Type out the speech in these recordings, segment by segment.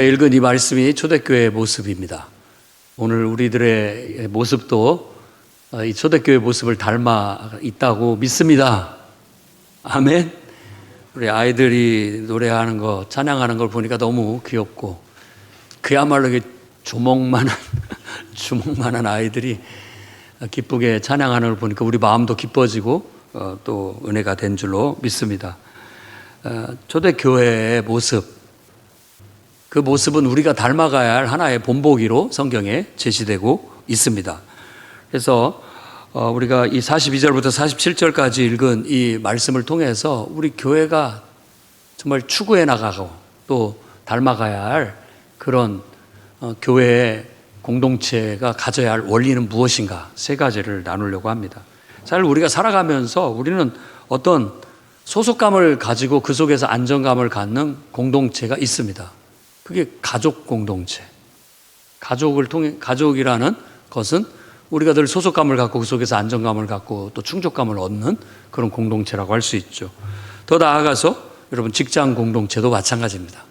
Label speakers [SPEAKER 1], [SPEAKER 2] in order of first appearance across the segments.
[SPEAKER 1] 읽은 이 말씀이 초대교회의 모습입니다. 오늘 우리들의 모습도 이 초대교회의 모습을 닮아 있다고 믿습니다. 아멘. 우리 아이들이 노래하는 거, 찬양하는 걸 보니까 너무 귀엽고, 그야말로 주먹만한 아이들이 기쁘게 찬양하는 걸 보니까 우리 마음도 기뻐지고 또 은혜가 된 줄로 믿습니다. 초대교회의 모습, 그 모습은 우리가 닮아가야 할 하나의 본보기로 성경에 제시되고 있습니다. 그래서 우리가 이 42절부터 47절까지 읽은 이 말씀을 통해서 우리 교회가 정말 추구해 나가고 또 닮아가야 할 그런 교회의 공동체가 가져야 할 원리는 무엇인가, 세 가지를 나누려고 합니다. 사실 우리가 살아가면서 우리는 어떤 소속감을 가지고 그 속에서 안정감을 갖는 공동체가 있습니다. 그게 가족 공동체. 가족이라는 것은 우리가 늘 소속감을 갖고 그 속에서 안정감을 갖고 또 충족감을 얻는 그런 공동체라고 할 수 있죠. 더 나아가서 여러분 직장 공동체도 마찬가지입니다.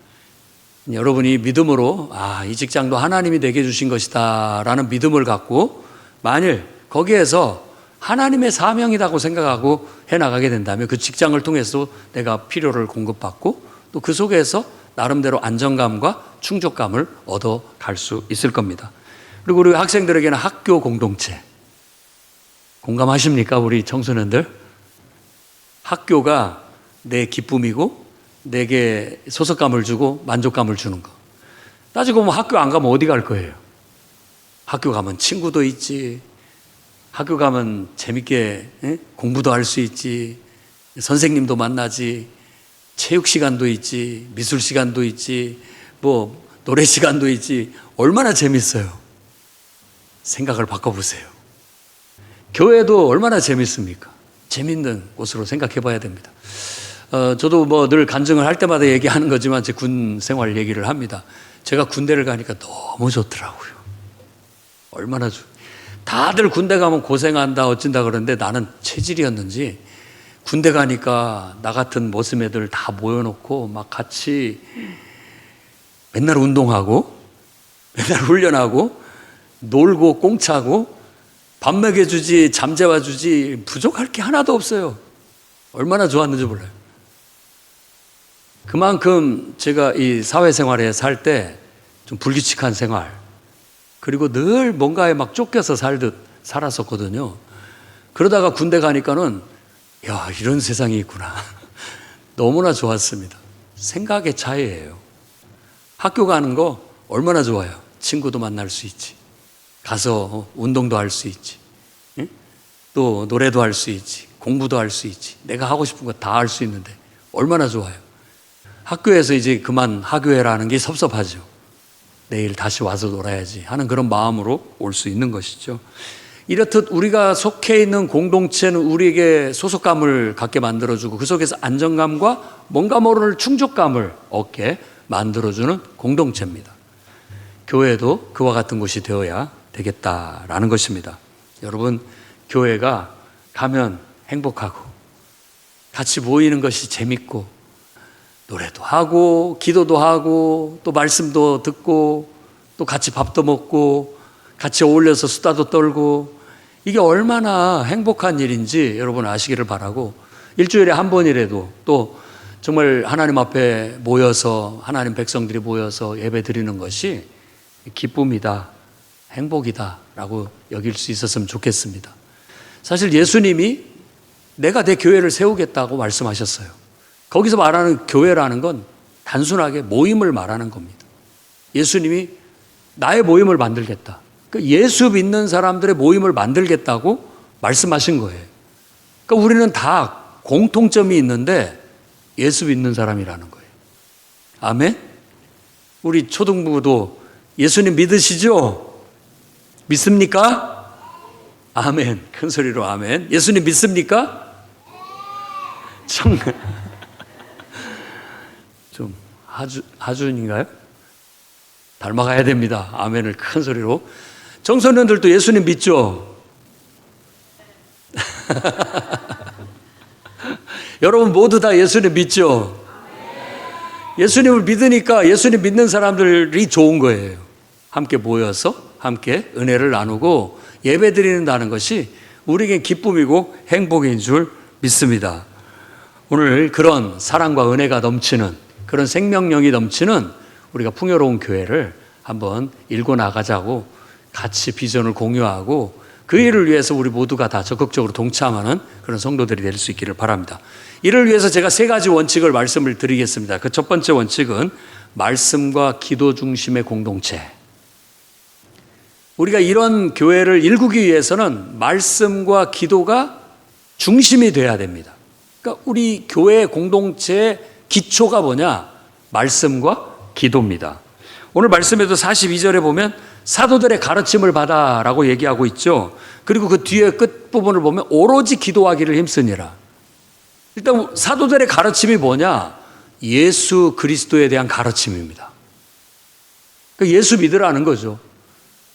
[SPEAKER 1] 여러분이 믿음으로 이 직장도 하나님이 내게 주신 것이다 라는 믿음을 갖고 만일 거기에서 하나님의 사명이라고 생각하고 해나가게 된다면 그 직장을 통해서 내가 필요를 공급받고 또 그 속에서 나름대로 안정감과 충족감을 얻어갈 수 있을 겁니다. 그리고 우리 학생들에게는 학교 공동체. 공감하십니까? 우리 청소년들? 학교가 내 기쁨이고 내게 소속감을 주고 만족감을 주는 거. 따지고 보면 학교 안 가면 어디 갈 거예요? 학교 가면 친구도 있지. 학교 가면 재밌게 공부도 할 수 있지. 선생님도 만나지. 체육 시간도 있지. 미술 시간도 있지. 노래 시간도 있지. 얼마나 재밌어요. 생각을 바꿔보세요. 교회도 얼마나 재밌습니까? 재밌는 곳으로 생각해 봐야 됩니다. 저도 늘 간증을 할 때마다 얘기하는 거지만 제 군 생활 얘기를 합니다. 제가 군대를 가니까 너무 좋더라고요. 얼마나 다들 군대 가면 고생한다 어쩐다 그러는데 나는 체질이었는지 군대 가니까 나 같은 모습 애들 다 모여놓고 막 같이 맨날 운동하고 맨날 훈련하고 놀고 꽁차고 밥 먹여주지 잠재워주지 부족할 게 하나도 없어요. 얼마나 좋았는지 몰라요. 그만큼 제가 이 사회생활에 살 때 좀 불규칙한 생활 그리고 늘 뭔가에 막 쫓겨서 살았었거든요. 그러다가 군대 가니까는 이런 세상이 있구나. 너무나 좋았습니다. 생각의 차이예요. 학교 가는 거 얼마나 좋아요. 친구도 만날 수 있지. 가서 운동도 할 수 있지. 또 노래도 할 수 있지. 공부도 할 수 있지. 내가 하고 싶은 거 다 할 수 있는데 얼마나 좋아요. 학교에서 이제 그만 하교회라는 게 섭섭하죠. 내일 다시 와서 놀아야지 하는 그런 마음으로 올 수 있는 것이죠. 이렇듯 우리가 속해 있는 공동체는 우리에게 소속감을 갖게 만들어주고 그 속에서 안정감과 뭔가 모를 충족감을 얻게 만들어주는 공동체입니다. 교회도 그와 같은 곳이 되어야 되겠다라는 것입니다. 여러분, 교회가 가면 행복하고 같이 모이는 것이 재밌고 노래도 하고 기도도 하고 또 말씀도 듣고 또 같이 밥도 먹고 같이 어울려서 수다도 떨고 이게 얼마나 행복한 일인지 여러분 아시기를 바라고 일주일에 한 번이라도 또 정말 하나님 앞에 모여서 하나님 백성들이 모여서 예배 드리는 것이 기쁨이다, 행복이다 라고 여길 수 있었으면 좋겠습니다. 사실 예수님이 내가 내 교회를 세우겠다고 말씀하셨어요. 거기서 말하는 교회라는 건 단순하게 모임을 말하는 겁니다. 예수님이 나의 모임을 만들겠다. 예수 믿는 사람들의 모임을 만들겠다고 말씀하신 거예요. 그러니까 우리는 다 공통점이 있는데 예수 믿는 사람이라는 거예요. 아멘? 우리 초등부도 예수님 믿으시죠? 믿습니까? 아멘. 큰 소리로 아멘. 예수님 믿습니까? 좀 하준인가요? 닮아가야 됩니다. 아멘을 큰 소리로. 청소년들도 예수님 믿죠? 여러분 모두 다 예수님 믿죠? 예수님을 믿으니까 예수님 믿는 사람들이 좋은 거예요. 함께 모여서 함께 은혜를 나누고 예배 드린다는 것이 우리에게 기쁨이고 행복인 줄 믿습니다. 오늘 그런 사랑과 은혜가 넘치는, 그런 생명력이 넘치는 우리가 풍요로운 교회를 한번 일궈 나가자고, 같이 비전을 공유하고 그 일을 위해서 우리 모두가 다 적극적으로 동참하는 그런 성도들이 될 수 있기를 바랍니다. 이를 위해서 제가 3가지 원칙을 말씀을 드리겠습니다. 그 첫 번째 원칙은 말씀과 기도 중심의 공동체. 우리가 이런 교회를 일구기 위해서는 말씀과 기도가 중심이 돼야 됩니다. 그러니까 우리 교회 공동체의 기초가 뭐냐? 말씀과 기도입니다. 오늘 말씀에도 42절에 보면 사도들의 가르침을 받아라고 얘기하고 있죠. 그리고 그 뒤에 끝부분을 보면 오로지 기도하기를 힘쓰니라. 일단 사도들의 가르침이 뭐냐? 예수 그리스도에 대한 가르침입니다. 그러니까 예수 믿으라는 거죠.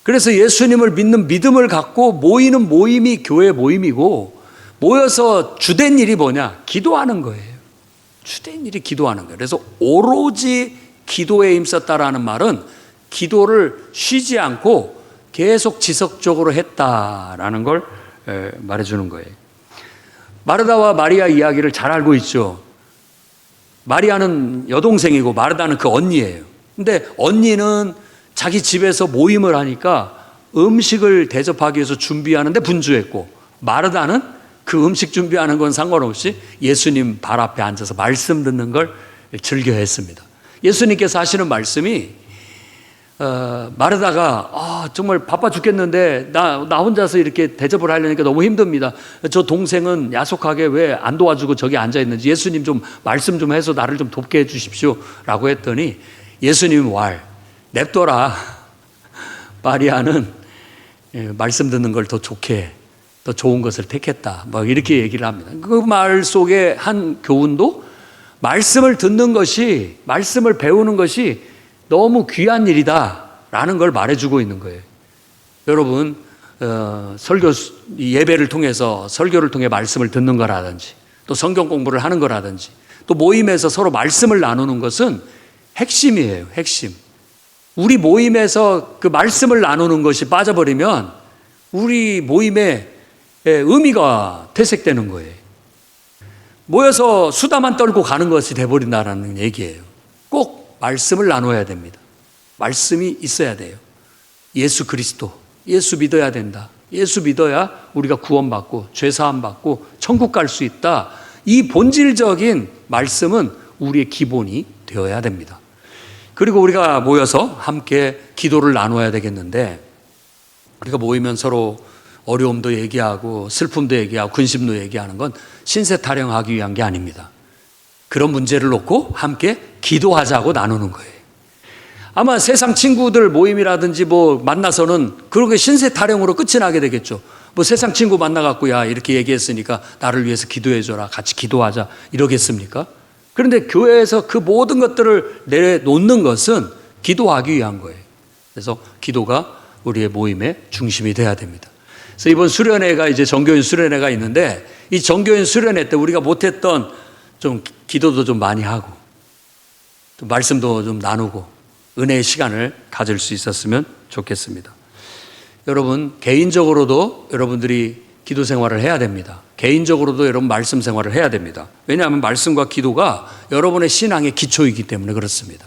[SPEAKER 1] 그래서 예수님을 믿는 믿음을 갖고 모이는 모임이 교회 모임이고, 모여서 주된 일이 뭐냐? 기도하는 거예요. 주된 일이 기도하는 거예요. 그래서 오로지 기도에 힘썼다라는 말은 기도를 쉬지 않고 계속 지속적으로 했다라는 걸 말해주는 거예요. 마르다와 마리아 이야기를 잘 알고 있죠. 마리아는 여동생이고 마르다는 그 언니예요. 근데 언니는 자기 집에서 모임을 하니까 음식을 대접하기 위해서 준비하는데 분주했고, 마르다는 그 음식 준비하는 건 상관없이 예수님 발 앞에 앉아서 말씀 듣는 걸 즐겨했습니다. 예수님께서 하시는 말씀이 마르다가 정말 바빠 죽겠는데 나 혼자서 이렇게 대접을 하려니까 너무 힘듭니다. 저 동생은 야속하게 왜 안 도와주고 저기 앉아있는지 예수님 좀 말씀 좀 해서 나를 좀 돕게 해주십시오 라고 했더니 예수님 냅둬라. 마리아는 말씀 듣는 걸 더 좋은 것을 택했다. 막 이렇게 얘기를 합니다. 그 말 속에 한 교훈도 말씀을 듣는 것이, 말씀을 배우는 것이 너무 귀한 일이다라는 걸 말해주고 있는 거예요. 여러분, 예배를 통해서 설교를 통해 말씀을 듣는 거라든지, 또 성경 공부를 하는 거라든지, 또 모임에서 서로 말씀을 나누는 것은 핵심이에요. 핵심. 우리 모임에서 그 말씀을 나누는 것이 빠져버리면 우리 모임의 의미가 퇴색되는 거예요. 모여서 수다만 떨고 가는 것이 돼버린다는 얘기예요. 꼭 말씀을 나눠야 됩니다. 말씀이 있어야 돼요. 예수 그리스도, 예수 믿어야 된다. 예수 믿어야 우리가 구원받고 죄사함받고 천국 갈 수 있다. 이 본질적인 말씀은 우리의 기본이 되어야 됩니다. 그리고 우리가 모여서 함께 기도를 나눠야 되겠는데, 우리가 모이면 서로 어려움도 얘기하고 슬픔도 얘기하고 근심도 얘기하는 건 신세 타령하기 위한 게 아닙니다. 그런 문제를 놓고 함께 기도하자고 나누는 거예요. 아마 세상 친구들 모임이라든지 만나서는 그렇게 신세 타령으로 끝이 나게 되겠죠. 세상 친구 만나갖고 야 이렇게 얘기했으니까 나를 위해서 기도해줘라, 같이 기도하자 이러겠습니까? 그런데 교회에서 그 모든 것들을 내놓는 것은 기도하기 위한 거예요. 그래서 기도가 우리의 모임의 중심이 돼야 됩니다. 그래서 이번 수련회가 이제 정교인 수련회가 있는데, 이 정교인 수련회 때 우리가 못했던 좀 기도도 좀 많이 하고, 또 말씀도 좀 나누고, 은혜의 시간을 가질 수 있었으면 좋겠습니다. 여러분, 개인적으로도 여러분들이 기도 생활을 해야 됩니다. 개인적으로도 여러분 말씀 생활을 해야 됩니다. 왜냐하면 말씀과 기도가 여러분의 신앙의 기초이기 때문에 그렇습니다.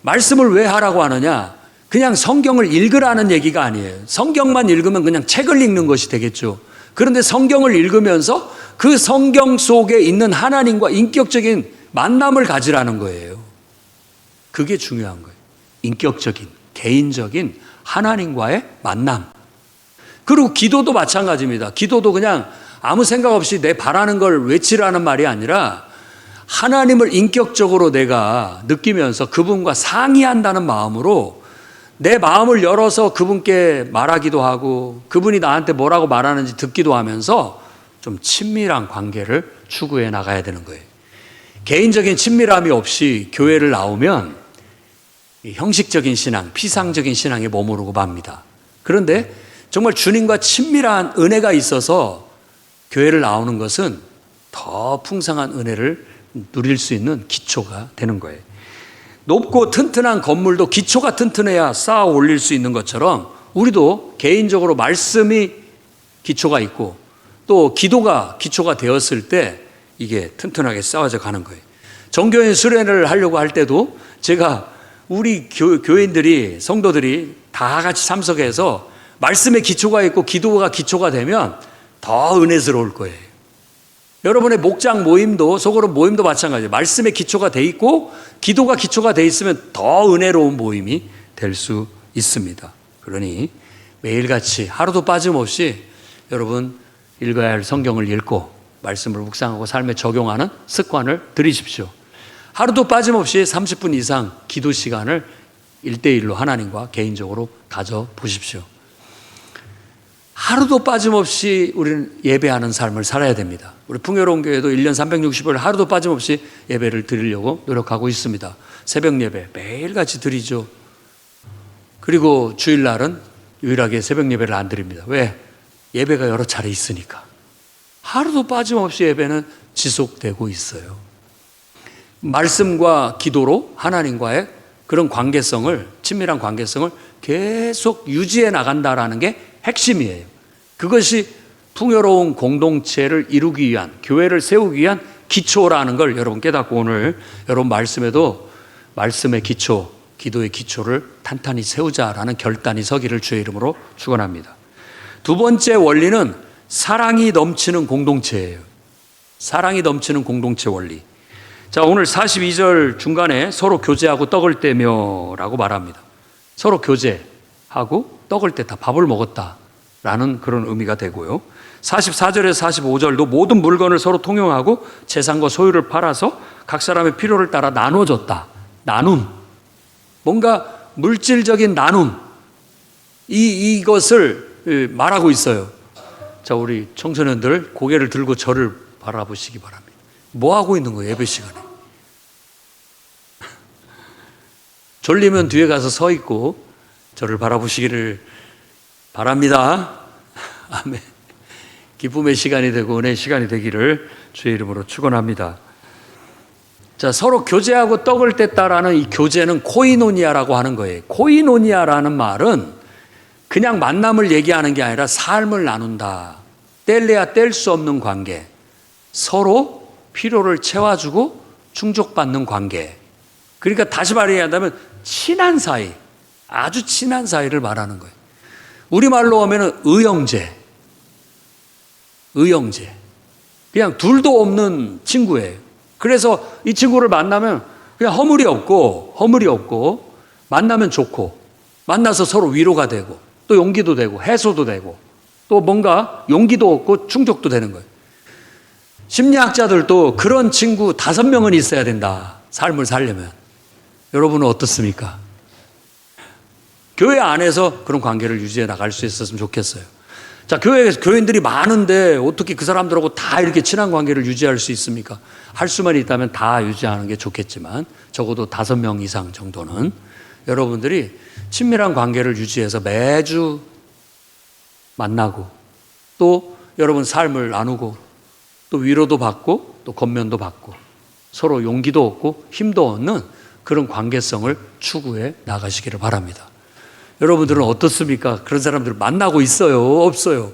[SPEAKER 1] 말씀을 왜 하라고 하느냐? 그냥 성경을 읽으라는 얘기가 아니에요. 성경만 읽으면 그냥 책을 읽는 것이 되겠죠. 그런데 성경을 읽으면서 그 성경 속에 있는 하나님과 인격적인 만남을 가지라는 거예요. 그게 중요한 거예요. 인격적인, 개인적인 하나님과의 만남. 그리고 기도도 마찬가지입니다. 기도도 그냥 아무 생각 없이 내 바라는 걸 외치라는 말이 아니라 하나님을 인격적으로 내가 느끼면서 그분과 상의한다는 마음으로 내 마음을 열어서 그분께 말하기도 하고, 그분이 나한테 뭐라고 말하는지 듣기도 하면서 좀 친밀한 관계를 추구해 나가야 되는 거예요. 개인적인 친밀함이 없이 교회를 나오면 형식적인 신앙, 피상적인 신앙에 머무르고 맙니다. 그런데 정말 주님과 친밀한 은혜가 있어서 교회를 나오는 것은 더 풍성한 은혜를 누릴 수 있는 기초가 되는 거예요. 높고 튼튼한 건물도 기초가 튼튼해야 쌓아 올릴 수 있는 것처럼 우리도 개인적으로 말씀이 기초가 있고 또 기도가 기초가 되었을 때 이게 튼튼하게 쌓아져 가는 거예요. 정교인 수련회를 하려고 할 때도 제가 우리 교인들이 성도들이 다 같이 참석해서 말씀의 기초가 있고 기도가 기초가 되면 더 은혜스러울 거예요. 여러분의 목장 모임도 소그룹 모임도 마찬가지예요. 말씀의 기초가 돼 있고 기도가 기초가 돼 있으면 더 은혜로운 모임이 될 수 있습니다. 그러니 매일같이 하루도 빠짐없이 여러분 읽어야 할 성경을 읽고 말씀을 묵상하고 삶에 적용하는 습관을 들이십시오. 하루도 빠짐없이 30분 이상 기도 시간을 1대1로 하나님과 개인적으로 가져보십시오. 하루도 빠짐없이 우리는 예배하는 삶을 살아야 됩니다. 우리 풍요로운 교회도 1년 360일 하루도 빠짐없이 예배를 드리려고 노력하고 있습니다. 새벽 예배 매일같이 드리죠. 그리고 주일날은 유일하게 새벽 예배를 안 드립니다. 왜? 예배가 여러 차례 있으니까. 하루도 빠짐없이 예배는 지속되고 있어요. 말씀과 기도로 하나님과의 그런 관계성을, 친밀한 관계성을 계속 유지해 나간다라는 게 핵심이에요. 그것이 풍요로운 공동체를 이루기 위한, 교회를 세우기 위한 기초라는 걸 여러분 깨닫고 오늘 여러분 말씀에도 말씀의 기초, 기도의 기초를 탄탄히 세우자라는 결단이 서기를 주의 이름으로 축원합니다. 두 번째 원리는 사랑이 넘치는 공동체예요. 사랑이 넘치는 공동체 원리. 자, 오늘 42절 중간에 서로 교제하고 떡을 떼며라고 말합니다. 서로 교제하고 떡을 떼다, 밥을 먹었다라는 그런 의미가 되고요. 44절에서 45절도 모든 물건을 서로 통용하고 재산과 소유를 팔아서 각 사람의 필요를 따라 나눠줬다. 나눔. 뭔가 물질적인 나눔. 이것을 말하고 있어요. 자, 우리 청소년들 고개를 들고 저를 바라보시기 바랍니다. 뭐 하고 있는 거예요, 예배 시간에? 졸리면 뒤에 가서 서 있고 저를 바라보시기를 바랍니다. 아멘. 기쁨의 시간이 되고 은혜의 시간이 되기를 주의 이름으로 축원합니다. 자, 서로 교제하고 떡을 뗐다라는 이 교제는 코이노니아라고 하는 거예요. 코이노니아라는 말은 그냥 만남을 얘기하는 게 아니라 삶을 나눈다. 뗄래야 뗄 수 없는 관계. 서로 필요를 채워주고 충족받는 관계. 그러니까 다시 말하자면 친한 사이, 아주 친한 사이를 말하는 거예요. 우리말로 하면 의형제. 의형제. 그냥 둘도 없는 친구예요. 그래서 이 친구를 만나면 그냥 허물이 없고 만나면 좋고 만나서 서로 위로가 되고 또 용기도 되고 해소도 되고 또 뭔가 용기도 얻고 충족도 되는 거예요. 심리학자들도 그런 친구 5명은 있어야 된다. 삶을 살려면. 여러분은 어떻습니까? 교회 안에서 그런 관계를 유지해 나갈 수 있었으면 좋겠어요. 자, 교인들이 많은데 어떻게 그 사람들하고 다 이렇게 친한 관계를 유지할 수 있습니까? 할 수만 있다면 다 유지하는 게 좋겠지만 적어도 5명 이상 정도는 여러분들이 친밀한 관계를 유지해서 매주 만나고 또 여러분 삶을 나누고 또 위로도 받고 또 권면도 받고 서로 용기도 얻고 힘도 얻는 그런 관계성을 추구해 나가시기를 바랍니다. 여러분들은 어떻습니까? 그런 사람들을 만나고 있어요? 없어요?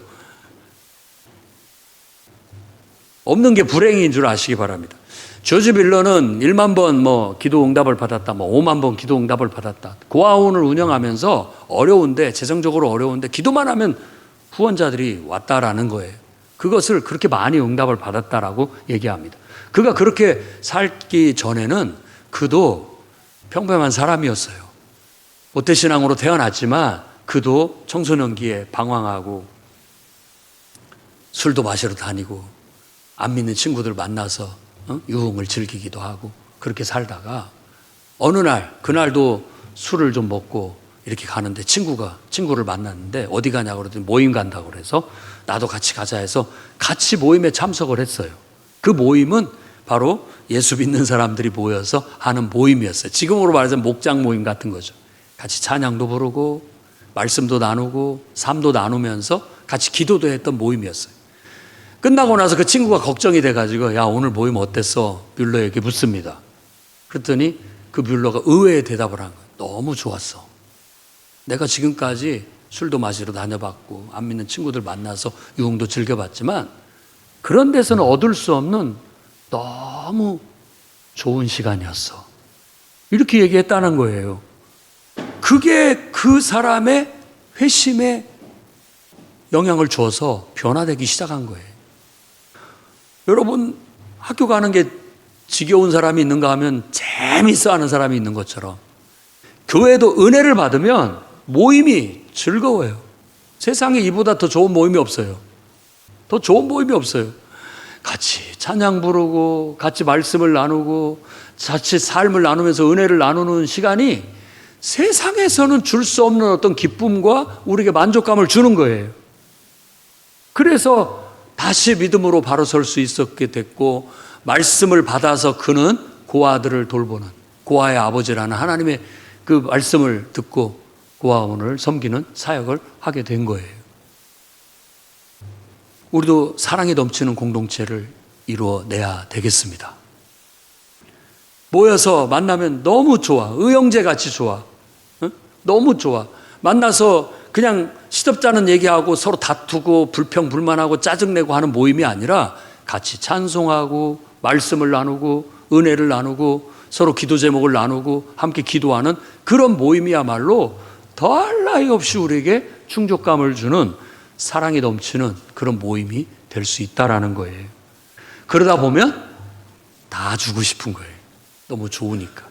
[SPEAKER 1] 없는 게 불행인 줄 아시기 바랍니다. 조지 빌러는 1만 번 기도 응답을 받았다, 5만 번 기도 응답을 받았다. 고아원을 운영하면서 어려운데, 재정적으로 어려운데 기도만 하면 후원자들이 왔다라는 거예요. 그것을 그렇게 많이 응답을 받았다라고 얘기합니다. 그가 그렇게 살기 전에는 그도 평범한 사람이었어요. 모태신앙으로 태어났지만 그도 청소년기에 방황하고 술도 마시러 다니고 안 믿는 친구들 만나서 유흥을 즐기기도 하고 그렇게 살다가 어느 날, 그날도 술을 좀 먹고 이렇게 가는데 친구를 만났는데 어디 가냐고 그러더니 모임 간다고 그래서 나도 같이 가자 해서 같이 모임에 참석을 했어요. 그 모임은 바로 예수 믿는 사람들이 모여서 하는 모임이었어요. 지금으로 말해서 목장 모임 같은 거죠. 같이 찬양도 부르고 말씀도 나누고 삶도 나누면서 같이 기도도 했던 모임이었어요. 끝나고 나서 그 친구가 걱정이 돼가지고 야 오늘 모임 어땠어? 뮬러에게 묻습니다. 그랬더니 그 뮬러가 의외의 대답을 한 거예요. 너무 좋았어. 내가 지금까지 술도 마시러 다녀봤고 안 믿는 친구들 만나서 유흥도 즐겨봤지만 그런 데서는 얻을 수 없는 너무 좋은 시간이었어. 이렇게 얘기했다는 거예요. 그게 그 사람의 회심에 영향을 줘서 변화되기 시작한 거예요. 여러분, 학교 가는 게 지겨운 사람이 있는가 하면 재밌어 하는 사람이 있는 것처럼 교회도 은혜를 받으면 모임이 즐거워요. 세상에 이보다 더 좋은 모임이 없어요. 더 좋은 모임이 없어요. 같이 찬양 부르고 같이 말씀을 나누고 같이 삶을 나누면서 은혜를 나누는 시간이 세상에서는 줄 수 없는 어떤 기쁨과 우리에게 만족감을 주는 거예요. 그래서 다시 믿음으로 바로 설 수 있었게 됐고 말씀을 받아서 그는 고아들을 돌보는 고아의 아버지라는 하나님의 그 말씀을 듣고 고아원을 섬기는 사역을 하게 된 거예요. 우리도 사랑이 넘치는 공동체를 이루어내야 되겠습니다. 모여서 만나면 너무 좋아. 의형제같이 좋아. 너무 좋아. 만나서 그냥 시덥잖은 얘기하고 서로 다투고 불평불만하고 짜증내고 하는 모임이 아니라 같이 찬송하고 말씀을 나누고 은혜를 나누고 서로 기도 제목을 나누고 함께 기도하는 그런 모임이야말로 더할 나위 없이 우리에게 충족감을 주는 사랑이 넘치는 그런 모임이 될 수 있다라는 거예요. 그러다 보면 다 주고 싶은 거예요. 너무 좋으니까.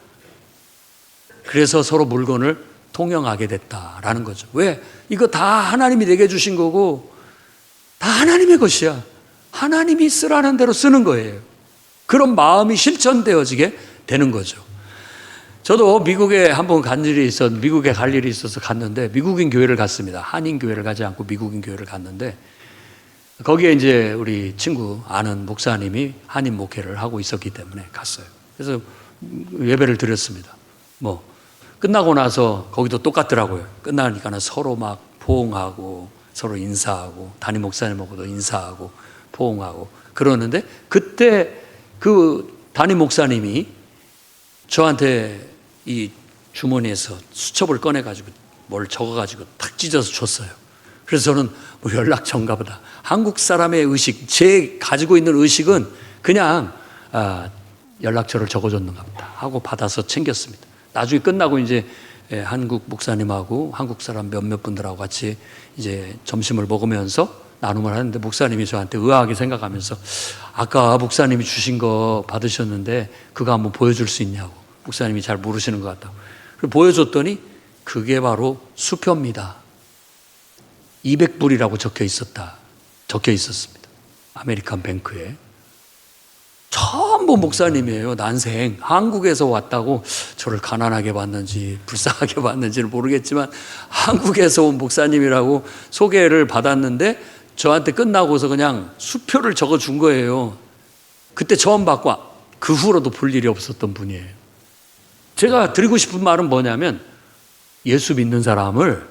[SPEAKER 1] 그래서 서로 물건을 통용하게 됐다라는 거죠. 왜? 이거 다 하나님이 내게 주신 거고 다 하나님의 것이야. 하나님이 쓰라는 대로 쓰는 거예요. 그런 마음이 실천되어지게 되는 거죠. 저도 미국에 한번 미국에 갈 일이 있어서 갔는데 미국인 교회를 갔습니다. 한인 교회를 가지 않고 미국인 교회를 갔는데 거기에 이제 우리 친구 아는 목사님이 한인 목회를 하고 있었기 때문에 갔어요. 그래서 예배를 드렸습니다. 끝나고 나서 거기도 똑같더라고요. 끝나니까는 서로 막 포옹하고 서로 인사하고 담임 목사님하고도 인사하고 포옹하고 그러는데 그때 그 담임 목사님이 저한테 이 주머니에서 수첩을 꺼내가지고 뭘 적어가지고 탁 찢어서 줬어요. 그래서 저는 연락처인가 보다. 한국 사람의 의식, 제 가지고 있는 의식은 그냥 연락처를 적어줬는가 보다 하고 받아서 챙겼습니다. 나중에 끝나고 이제 한국 목사님하고 한국 사람 몇몇 분들하고 같이 이제 점심을 먹으면서 나눔을 하는데 목사님이 저한테 의아하게 생각하면서 아까 목사님이 주신 거 받으셨는데 그거 한번 보여줄 수 있냐고. 목사님이 잘 모르시는 것 같다고. 보여줬더니 그게 바로 수표입니다. 200불이라고 적혀 있었습니다. 아메리칸 뱅크에. 전부 목사님이에요. 난생. 한국에서 왔다고 저를 가난하게 봤는지 불쌍하게 봤는지는 모르겠지만 한국에서 온 목사님이라고 소개를 받았는데 저한테 끝나고서 그냥 수표를 적어준 거예요. 그때 처음 받고 그 후로도 볼 일이 없었던 분이에요. 제가 드리고 싶은 말은 뭐냐면 예수 믿는 사람을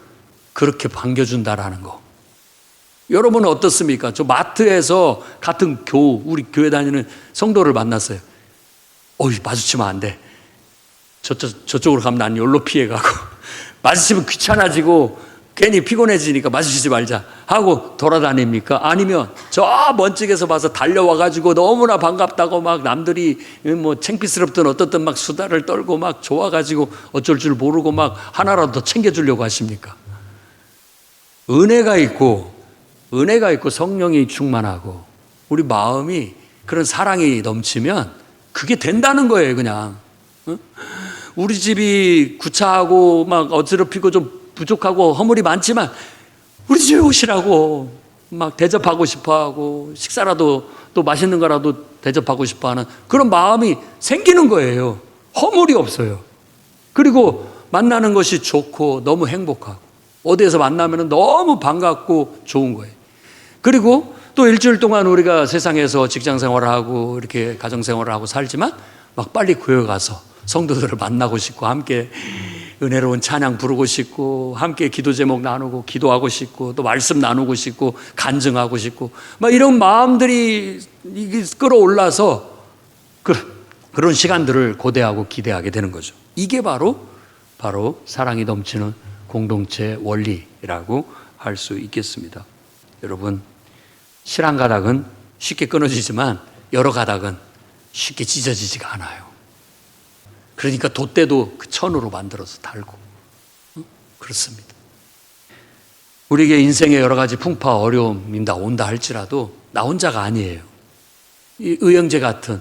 [SPEAKER 1] 그렇게 반겨준다라는 거. 여러분은 어떻습니까? 저 마트에서 같은 우리 교회 다니는 성도를 만났어요. 마주치면 안 돼. 저쪽으로 가면 난 여기로 피해가고 마주치면 귀찮아지고 괜히 피곤해지니까 마주치지 말자 하고 돌아다닙니까? 아니면 저 먼쪽에서 봐서 달려와가지고 너무나 반갑다고 막 남들이 창피스럽든 어떻든 막 수다를 떨고 막 좋아가지고 어쩔 줄 모르고 막 하나라도 더 챙겨주려고 하십니까? 은혜가 있고 성령이 충만하고 우리 마음이 그런 사랑이 넘치면 그게 된다는 거예요. 그냥 우리 집이 구차하고 막 어지럽히고 좀 부족하고 허물이 많지만 우리 집에 오시라고 막 대접하고 싶어하고 식사라도 또 맛있는 거라도 대접하고 싶어하는 그런 마음이 생기는 거예요. 허물이 없어요. 그리고 만나는 것이 좋고 너무 행복하고 어디에서 만나면 너무 반갑고 좋은 거예요. 그리고 또 일주일 동안 우리가 세상에서 직장 생활을 하고 이렇게 가정 생활을 하고 살지만 막 빨리 교회 가서 성도들을 만나고 싶고 함께 은혜로운 찬양 부르고 싶고, 함께 기도 제목 나누고, 기도하고 싶고, 또 말씀 나누고 싶고, 간증하고 싶고, 막 이런 마음들이 끌어올라서 그런 시간들을 고대하고 기대하게 되는 거죠. 이게 바로 사랑이 넘치는 공동체 원리라고 할 수 있겠습니다. 여러분, 실 한 가닥은 쉽게 끊어지지만 여러 가닥은 쉽게 찢어지지가 않아요. 그러니까 돛대도 그 천으로 만들어서 달고, 그렇습니다. 우리에게 인생의 여러 가지 풍파 어려움이 온다 할지라도 나 혼자가 아니에요. 이 의형제 같은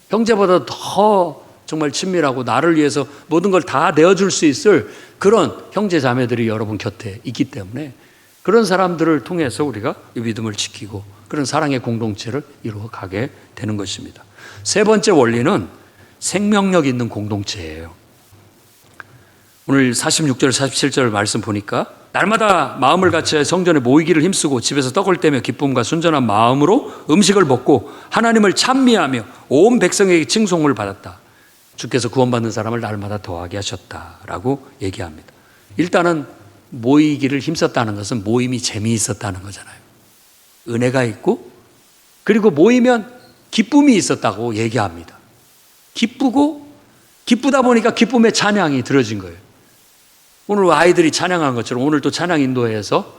[SPEAKER 1] 형제보다 더 정말 친밀하고 나를 위해서 모든 걸 다 내어줄 수 있을 그런 형제 자매들이 여러분 곁에 있기 때문에 그런 사람들을 통해서 우리가 이 믿음을 지키고 그런 사랑의 공동체를 이루어가게 되는 것입니다. 세 번째 원리는 생명력 있는 공동체예요. 오늘 46절 47절 말씀 보니까 날마다 마음을 같이 성전에 모이기를 힘쓰고 집에서 떡을 떼며 기쁨과 순전한 마음으로 음식을 먹고 하나님을 찬미하며 온 백성에게 칭송을 받았다. 주께서 구원받는 사람을 날마다 더하게 하셨다라고 얘기합니다. 일단은 모이기를 힘썼다는 것은 모임이 재미있었다는 거잖아요. 은혜가 있고 그리고 모이면 기쁨이 있었다고 얘기합니다. 기쁘다 보니까 기쁨의 찬양이 들어진 거예요. 오늘 아이들이 찬양한 것처럼 오늘 또 찬양 인도회에서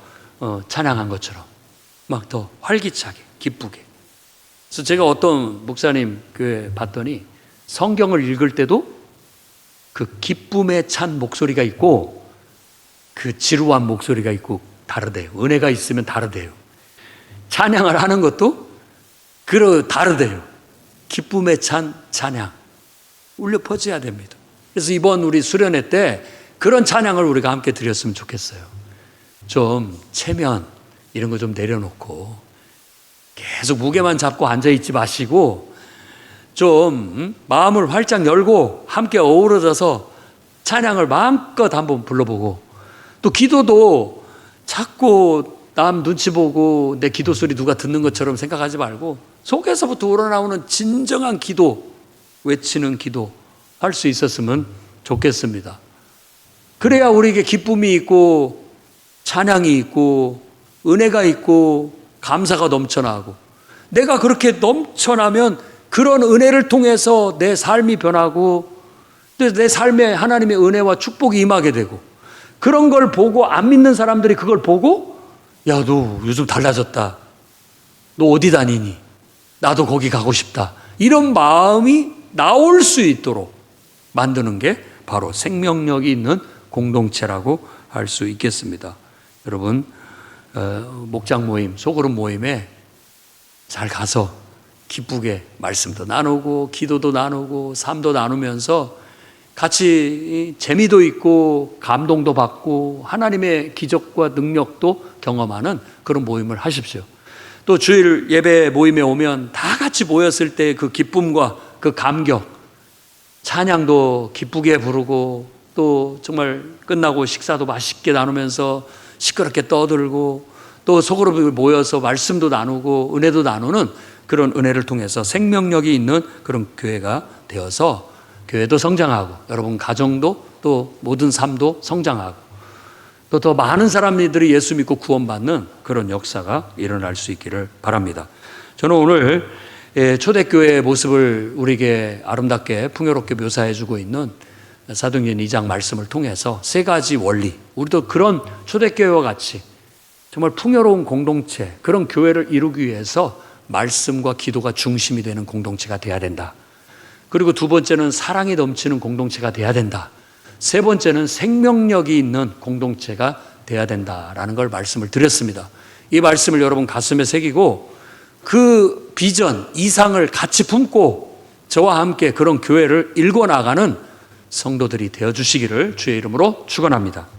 [SPEAKER 1] 찬양한 것처럼 막 더 활기차게 기쁘게. 그래서 제가 어떤 목사님 교회 봤더니 성경을 읽을 때도 그 기쁨에 찬 목소리가 있고 그 지루한 목소리가 있고 다르대요. 은혜가 있으면 다르대요. 찬양을 하는 것도 다르대요. 기쁨에 찬 찬양 울려 퍼져야 됩니다. 그래서 이번 우리 수련회 때 그런 찬양을 우리가 함께 드렸으면 좋겠어요. 좀 체면 이런 거 좀 내려놓고 계속 무게만 잡고 앉아있지 마시고 좀 마음을 활짝 열고 함께 어우러져서 찬양을 마음껏 한번 불러보고 또 기도도 자꾸 남 눈치 보고 내 기도 소리 누가 듣는 것처럼 생각하지 말고 속에서부터 우러나오는 진정한 기도, 외치는 기도 할 수 있었으면 좋겠습니다. 그래야 우리에게 기쁨이 있고 찬양이 있고 은혜가 있고 감사가 넘쳐나고 내가 그렇게 넘쳐나면 그런 은혜를 통해서 내 삶이 변하고 내 삶에 하나님의 은혜와 축복이 임하게 되고 그런 걸 보고 안 믿는 사람들이 그걸 보고 야, 너 요즘 달라졌다. 너 어디 다니니? 나도 거기 가고 싶다. 이런 마음이 나올 수 있도록 만드는 게 바로 생명력이 있는 공동체라고 할 수 있겠습니다. 여러분, 목장 모임, 소그룹 모임에 잘 가서 기쁘게 말씀도 나누고 기도도 나누고 삶도 나누면서 같이 재미도 있고 감동도 받고 하나님의 기적과 능력도 경험하는 그런 모임을 하십시오. 또 주일 예배 모임에 오면 다 같이 모였을 때 그 기쁨과 그 감격, 찬양도 기쁘게 부르고 또 정말 끝나고 식사도 맛있게 나누면서 시끄럽게 떠들고 또 소그룹이 모여서 말씀도 나누고 은혜도 나누는 그런 은혜를 통해서 생명력이 있는 그런 교회가 되어서 교회도 성장하고 여러분 가정도 또 모든 삶도 성장하고 또 더 많은 사람들이 예수 믿고 구원받는 그런 역사가 일어날 수 있기를 바랍니다. 저는 오늘 초대교회의 모습을 우리에게 아름답게 풍요롭게 묘사해주고 있는 사도행전 2장 말씀을 통해서 세 가지 원리, 우리도 그런 초대교회와 같이 정말 풍요로운 공동체, 그런 교회를 이루기 위해서 말씀과 기도가 중심이 되는 공동체가 돼야 된다. 그리고 두 번째는 사랑이 넘치는 공동체가 돼야 된다. 세 번째는 생명력이 있는 공동체가 돼야 된다라는 걸 말씀을 드렸습니다. 이 말씀을 여러분 가슴에 새기고 그 비전, 이상을 같이 품고 저와 함께 그런 교회를 일궈나가는 성도들이 되어주시기를 주의 이름으로 축원합니다.